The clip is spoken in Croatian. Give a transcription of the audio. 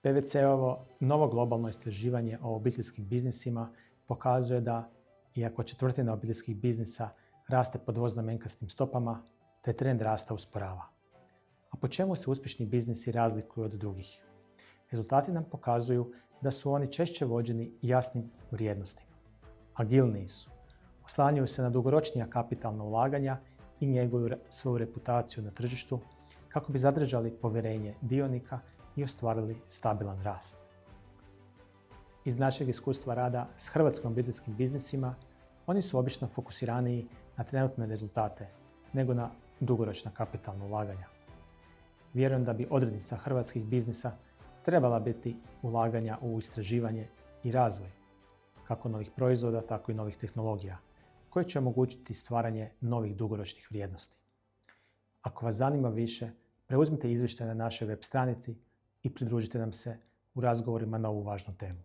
PwC-ovo novo globalno istraživanje o obiteljskim biznisima pokazuje da, iako četvrtina obiteljskih biznisa raste pod dvoznamenkastim stopama, taj trend rasta usporava. A po čemu se uspješni biznisi razlikuju od drugih? Rezultati nam pokazuju da su oni češće vođeni jasnim vrijednostima. Agilniji su, oslanjaju se na dugoročnija kapitalna ulaganja i njeguju svoju reputaciju na tržištu kako bi zadržali povjerenje dionika i ostvarili stabilan rast. Iz našeg iskustva rada s hrvatskim obiteljskim biznisima, oni su obično fokusiraniji na trenutne rezultate nego na dugoročna kapitalna ulaganja. Vjerujem da bi odrednica hrvatskih biznisa trebala biti ulaganja u istraživanje i razvoj, kako novih proizvoda, tako i novih tehnologija, koje će omogućiti stvaranje novih dugoročnih vrijednosti. Ako vas zanima više, preuzmite izvještaj na našoj web stranici i pridružite nam se u razgovorima na ovu važnu temu.